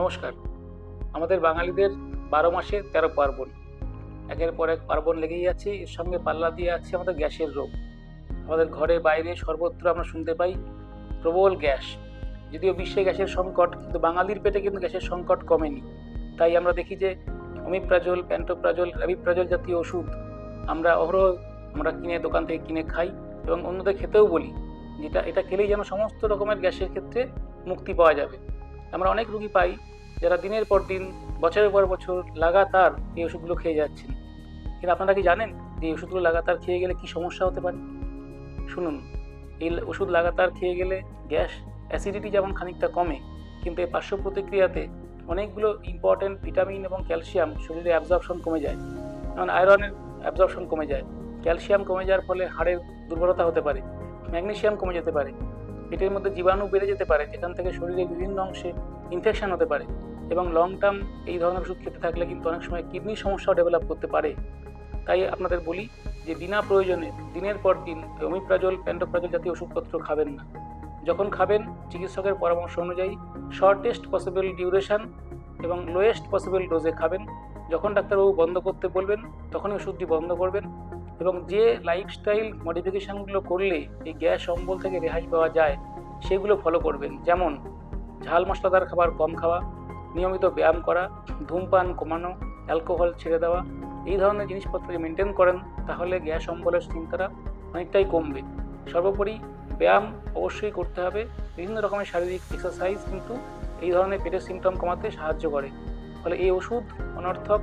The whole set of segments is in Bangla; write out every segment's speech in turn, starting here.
নমস্কার। আমাদের বাঙালিদের ১২ মাসে ১৩ পার্বণ। একের পর এক পার্বণ লেগেই আছে। এর সঙ্গে পাল্লা দিয়ে আছে আমাদের গ্যাসের রোগ। আমাদের ঘরে বাইরে সর্বত্র আমরা শুনতে পাই প্রবল গ্যাস। যদিও বিশ্বে গ্যাসের সংকট, কিন্তু বাঙালির পেটে কিন্তু গ্যাসের সংকট কমেনি। তাই আমরা দেখি যে অমিপ্রাজল, প্যান্টোপ্রাজল, র্যাবিপ্রাজল জাতীয় ওষুধ আমরা কিনে দোকান থেকে কিনে খাই এবং অন্যদের খেতেও বলি, এটা খেলেই যেন সমস্ত রকমের গ্যাসের ক্ষেত্রে মুক্তি পাওয়া যাবে। আমরা অনেক রোগী পাই যারা দিনের পর দিন, বছরের পর বছর লাগাতার এই ওষুধগুলো খেয়ে যাচ্ছেন। কিন্তু আপনারা কি জানেন যে এই ওষুধগুলো লাগাতার খেয়ে গেলে কি সমস্যা হতে পারে? শুনুন, এই ওষুধ লাগাতার খেয়ে গেলে গ্যাস, অ্যাসিডিটি যেমন খানিকটা কমে, কিন্তু এই পার্শ্ব প্রতিক্রিয়াতে অনেকগুলো ইম্পর্টেন্ট ভিটামিন এবং ক্যালসিয়াম শরীরে অ্যাবজর্পশন কমে যায়। যেমন আয়রনের অ্যাবজর্পশন কমে যায়, ক্যালসিয়াম কমে যাওয়ার ফলে হাড়ের দুর্বলতা হতে পারে, ম্যাগনেসিয়াম কমে যেতে পারে, পেটের মধ্যে জীবাণু বেড়ে যেতে পারে, যেখান থেকে শরীরের বিভিন্ন অংশে ইনফেকশন হতে পারে, এবং লং টার্ম এই ধরনের ওষুধ খেতে থাকলে কিন্তু অনেক সময় কিডনির সমস্যাও ডেভেলপ করতে পারে। তাই আপনাদের বলি যে বিনা প্রয়োজনে দিনের পর দিন অমিপ্রাজল, প্যান্টোপ্রাজল জাতীয় ওষুধপত্র খাবেন না। যখন খাবেন চিকিৎসকের পরামর্শ অনুযায়ী শর্টেস্ট পসিবল ডিউরেশন এবং লোয়েস্ট পসিবল ডোজে খাবেন। যখন ডাক্তারবাবু বন্ধ করতে বলবেন তখনই ওষুধটি বন্ধ করবেন, এবং যে লাইফস্টাইল মডিফিকেশানগুলো করলে এই গ্যাস অম্বল থেকে রেহাই পাওয়া যায় সেগুলো ফলো করবেন। যেমন ঝাল মশলাদার খাবার কম খাওয়া, নিয়মিত ব্যায়াম করা, ধূমপান কমানো, অ্যালকোহল ছেড়ে দেওয়া। এই ধরনের জিনিসপত্র মেনটেন করেন তাহলে গ্যাস অম্বলের চিন্তাটা অনেকটাই কমবে। সর্বোপরি ব্যায়াম অবশ্যই করতে হবে। বিভিন্ন রকমের শারীরিক এক্সারসাইজ কিন্তু এই ধরনের পেটের সিমটম কমাতে সাহায্য করে। ফলে এই ওষুধ অনর্থক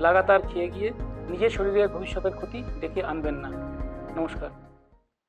লাগাতার খেয়ে গিয়ে নিজের শরীরের ভবিষ্যতের ক্ষতি ডেকে আনবেন না। নমস্কার।